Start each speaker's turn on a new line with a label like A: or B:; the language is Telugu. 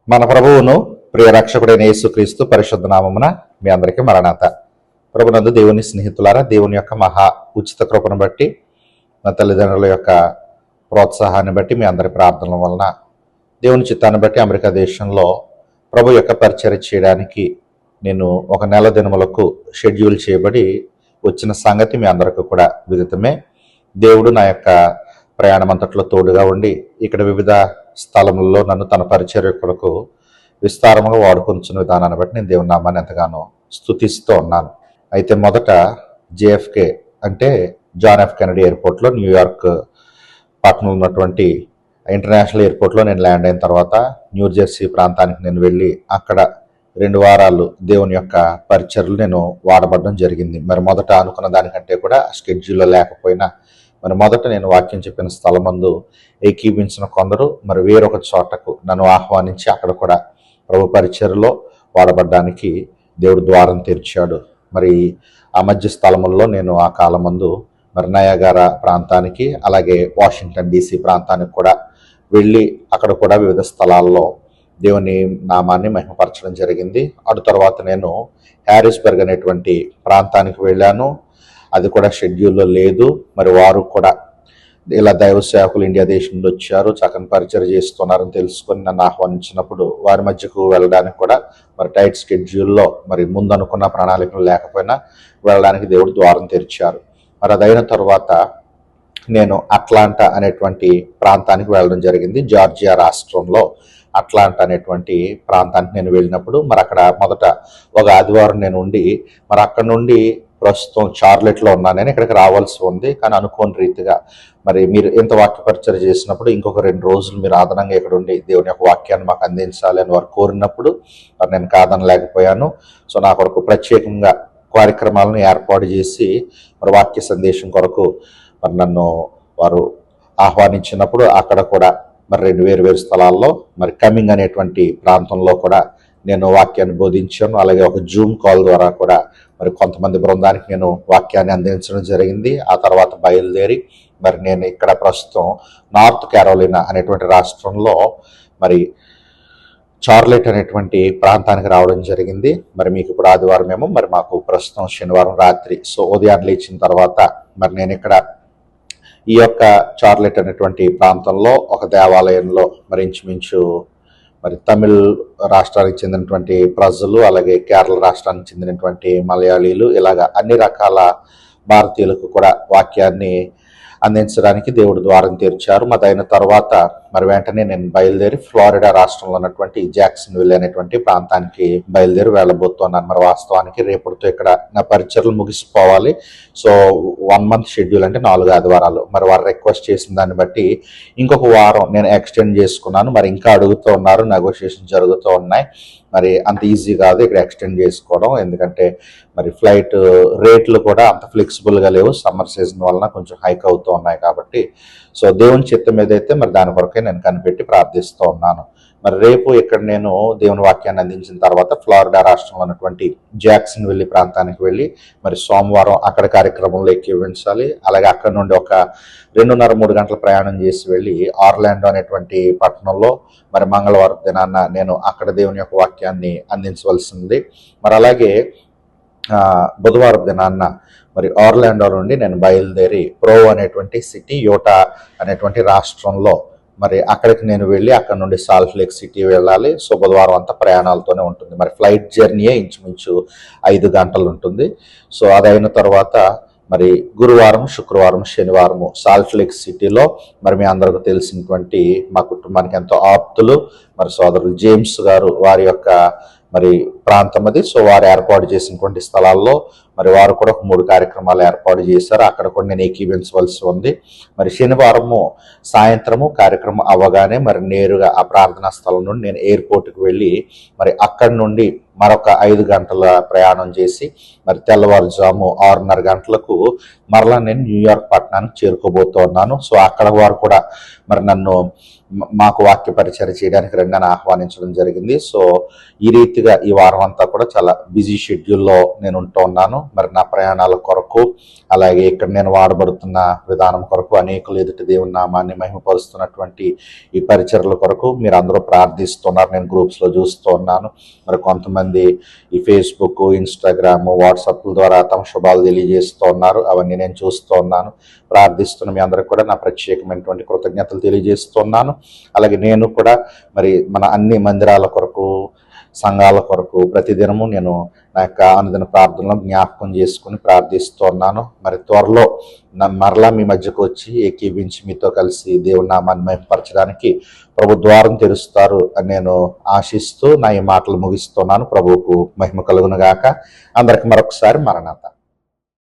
A: మన ప్రభువును ప్రియ రక్షకుడైన యేసుక్రీస్తు పరిశుద్ధ నామమున మీ అందరికీ మరణాత. ప్రభునందు దేవుని స్నేహితులారా, దేవుని యొక్క మహా ఉచిత కృపను బట్టి, నా తల్లిదండ్రుల యొక్క ప్రోత్సాహాన్ని బట్టి, మీ అందరి ప్రార్థనల వలన, దేవుని చిత్తాన్ని బట్టి అమెరికా దేశంలో ప్రభు యొక్క పరిచర్య చేయడానికి నేను ఒక నెల దినములకు షెడ్యూల్ చేయబడి వచ్చిన సంగతి మీ అందరికీ కూడా విదితమే. దేవుడు నా యొక్క ప్రయాణం అంతట్లో తోడుగా ఉండి ఇక్కడ వివిధ స్థలములలో నన్ను తన పరిచర్య కొరకు విస్తారముగా వాడుకొంచున్న విధానాన్ని బట్టి నేను దేవుని నామాన్ని ఎంతగానో స్తుతిస్తూ ఉన్నాను. అయితే మొదట జేఎఫ్కే అంటే జాన్ ఎఫ్ కెనడీ ఎయిర్పోర్ట్లో, న్యూయార్క్ పట్టణంలో ఉన్నటువంటి ఇంటర్నేషనల్ ఎయిర్పోర్ట్లో నేను ల్యాండ్ అయిన తర్వాత న్యూ జెర్సీ ప్రాంతానికి నేను వెళ్ళి అక్కడ 2 వారాలు దేవుని యొక్క పరిచర్యలు నేను వాడబడడం జరిగింది. మరి మొదట అనుకున్న దానికంటే కూడా షెడ్యూల్లో లేకపోయినా మరి మొదట నేను వాక్యం చెప్పిన స్థలమందు ఏకీభించిన కొందరు మరి వేరొక చోటకు నన్ను ఆహ్వానించి అక్కడ కూడా ప్రభు పరిచర్యలో వాడబడ్డానికి దేవుడు ద్వారం తెరిచాడు. మరి ఆ మధ్య స్థలముల్లో నేను ఆ కాలమందు మరి నయాగారా ప్రాంతానికి, అలాగే వాషింగ్టన్ DC ప్రాంతానికి కూడా వెళ్ళి అక్కడ కూడా వివిధ స్థలాల్లో దేవుని నామాన్ని మహిమపరచడం జరిగింది. అటు తర్వాత నేను హ్యారిస్బర్గ్ అనేటువంటి ప్రాంతానికి వెళ్ళాను. అది కూడా షెడ్యూల్లో లేదు. మరి వారు కూడా ఇలా దైవ సేవకులు ఇండియా దేశం నుండి వచ్చారు, చక్కని పరిచయం చేస్తున్నారని తెలుసుకొని నన్ను ఆహ్వానించినప్పుడు వారి మధ్యకు వెళ్ళడానికి కూడా మరి టైట్ షెడ్యూల్లో మరి ముందు అనుకున్న ప్రణాళికలు లేకపోయినా వెళ్ళడానికి దేవుడు ద్వారం తెరిచారు. మరి అదైన తర్వాత నేను అట్లాంటా అనేటువంటి ప్రాంతానికి వెళ్ళడం జరిగింది. జార్జియా రాష్ట్రంలో అట్లాంటా అనేటువంటి ప్రాంతానికి నేను వెళ్ళినప్పుడు మరి అక్కడ మొదట ఒక ఆదివారం నేను ఉండి మరి అక్కడ నుండి ప్రస్తుతం చార్లెట్లో ఉన్నాను. నేను ఇక్కడికి రావాల్సి ఉంది, కానీ అనుకోని రీతిగా మరి మీరు ఇంత వాక్య పరిచయం చేసినప్పుడు ఇంకొక 2 రోజులు మీరు అదనంగా ఇక్కడ ఉండి దేవుని యొక్క వాక్యాన్ని మాకు అందించాలి అని వారు కోరినప్పుడు మరి నేను కాదనలేకపోయాను. సో నా కొరకు ప్రత్యేకంగా కార్యక్రమాలను ఏర్పాటు చేసి మరి వాక్య సందేశం కొరకు మరి నన్ను వారు ఆహ్వానించినప్పుడు అక్కడ కూడా మరి 2 వేరు స్థలాల్లో మరి కమింగ్ అనేటువంటి ప్రాంతంలో కూడా నేను వాక్యాన్ని బోధించాను. అలాగే ఒక జూమ్ కాల్ ద్వారా కూడా మరి కొంతమంది బృందానికి నేను వాక్యాన్ని అందించడం జరిగింది. ఆ తర్వాత బయలుదేరి మరి నేను ఇక్కడ ప్రస్తుతం నార్త్ క్యారోలినా అనేటువంటి రాష్ట్రంలో మరి చార్లెట్ అనేటువంటి ప్రాంతానికి రావడం జరిగింది. మరి మీకు ఇప్పుడు ఆదివారం ఏమో, మరి మాకు ప్రస్తుతం శనివారం రాత్రి. సో ఉదయాన్ని లేచిన తర్వాత మరి నేను ఇక్కడ ఈ యొక్క చార్లెట్ అనేటువంటి ప్రాంతంలో ఒక దేవాలయంలో మరి ఇంచుమించు మరి తమిళ్ రాష్ట్రానికి చెందినటువంటి ప్రజలు, అలాగే కేరళ రాష్ట్రానికి చెందినటువంటి మలయాళీలు, ఇలాగా అన్ని రకాల భారతీయులకు కూడా వాక్యాన్ని అందించడానికి దేవుడు ద్వారం తెరిచారు. అయిన తర్వాత మరి వెంటనే నేను బయలుదేరి ఫ్లోరిడా రాష్ట్రంలో ఉన్నటువంటి జాక్సన్విల్ అనేటువంటి ప్రాంతానికి బయలుదేరి వెళ్ళబోతున్నాను. మరి వాస్తవానికి రేపటితో ఇక్కడ నా పరిచర్లు ముగిసిపోవాలి. సో 1 మంత్ షెడ్యూల్ అంటే 4 ఆదివారాలు. మరి వారు రిక్వెస్ట్ చేసిన దాన్ని బట్టి ఇంకొక వారం నేను ఎక్స్టెండ్ చేసుకున్నాను. మరి ఇంకా అడుగుతూ ఉన్నారు, నెగోషియేషన్ జరుగుతూ ఉన్నాయి. మరి అంత ఈజీ కాదు ఇక్కడ ఎక్స్టెండ్ చేసుకోవడం, ఎందుకంటే మరి ఫ్లైట్ రేట్లు కూడా అంత ఫ్లెక్సిబుల్గా లేవు. సమ్మర్ సీజన్ వలన కొంచెం హైక్ అవుతూ ఉన్నాయి కాబట్టి సో దేవుని చిత్తం ఏదైతే మరి దాని కొరకే నేను కనిపెట్టి ప్రార్థిస్తూ ఉన్నాను. మరి రేపు ఇక్కడ నేను దేవుని వాక్యాన్ని అందించిన తర్వాత ఫ్లోరిడా రాష్ట్రంలో ఉన్నటువంటి జాక్సన్విల్ ప్రాంతానికి వెళ్ళి మరి సోమవారం అక్కడ కార్యక్రమంలో ఎక్కివించాలి. అలాగే అక్కడ నుండి ఒక 2.5-3 గంటల ప్రయాణం చేసి వెళ్ళి ఆర్లాండో అనేటువంటి పట్టణంలో మరి మంగళవారం దినాన్న నేను అక్కడ దేవుని యొక్క వాక్యాన్ని అందించవలసింది. మరి అలాగే బుధవారం దినాన్న మరి ఆర్లాండో నుండి నేను బయలుదేరి ప్రో అనేటువంటి సిటీ, యోటా అనేటువంటి రాష్ట్రంలో మరి అక్కడికి నేను వెళ్ళి అక్కడ నుండి సాల్ట్ లేక్ సిటీ వెళ్ళాలి. సో బుధవారం అంతా ప్రయాణాలతోనే ఉంటుంది. మరి ఫ్లైట్ జర్నీయే ఇంచుమించు 5 గంటలు ఉంటుంది. సో అదైన తర్వాత మరి గురువారం, శుక్రవారం, శనివారము సాల్ట్ లేక్ సిటీలో మరి మీ అందరికీ తెలిసినటువంటి మా కుటుంబానికి ఎంతో ఆప్తులు మరి సోదరులు జేమ్స్ గారు, వారి యొక్క మరి ప్రాంతం అది. సో వారు ఏర్పాటు చేసినటువంటి స్థలాల్లో మరి వారు కూడా ఒక 3 కార్యక్రమాలు ఏర్పాటు చేశారు. అక్కడ కూడా నేను ఏకీభించవలసి ఉంది. మరి శనివారము సాయంత్రము కార్యక్రమం అవ్వగానే మరి నేరుగా ఆ ప్రార్థనా స్థలం నుండి నేను ఎయిర్పోర్ట్కి వెళ్ళి మరి అక్కడి నుండి మరొక 5 గంటల ప్రయాణం చేసి మరి తెల్లవారుజాము 6:30 గంటలకు మరలా నేను న్యూయార్క్ పట్టణానికి చేరుకోబోతున్నాను. సో అక్కడ వారు కూడా మరి నన్ను మాకు వాక్య పరిచయం చేయడానికి రండి అని ఆహ్వానించడం జరిగింది. సో ఈ రీతిగా ఈ వారం అంతా కూడా చాలా బిజీ షెడ్యూల్లో నేను ఉంటూ ఉన్నాను. మరి నా ప్రయాణాల కొరకు, అలాగే ఇక్కడ నేను వాడబడుతున్న విధానం కొరకు, అనేకులు ఎదుటి దేవుని నామాన్ని మహిమపరుస్తున్నటువంటి ఈ పరిచర్ల కొరకు మీరు అందరూ ప్రార్థిస్తున్నారు. నేను గ్రూప్స్లో చూస్తూ ఉన్నాను. మరి కొంతమంది ఈ ఫేస్బుక్, ఇన్స్టాగ్రామ్, వాట్సాప్ ద్వారా తమ శుభాలు తెలియజేస్తూ ఉన్నారు. అవన్నీ నేను చూస్తూ ఉన్నాను. ప్రార్థిస్తున్న మీ అందరికి కూడా నా ప్రత్యేకమైనటువంటి కృతజ్ఞతలు తెలియజేస్తున్నాను. అలాగే నేను కూడా మరి మన అన్ని మందిరాల కొరకు, సంఘాల కొరకు ప్రతిదినము నేను నా యొక్క అనుదిన ప్రార్థనలో జ్ఞాపకం చేసుకుని ప్రార్థిస్తున్నాను. మరి త్వరలో మరలా మీ మధ్యకు వచ్చి ఏకీవించి మీతో కలిసి దేవుని నామాన్ని మహిమపరచడానికి ప్రభు ద్వారం తెరుస్తారు అని నేను ఆశిస్తూ నా ఈ మాటలు ముగిస్తున్నాను. ప్రభువుకు మహిమ కలుగును గాక. అందరికి మరొకసారి మరణాత.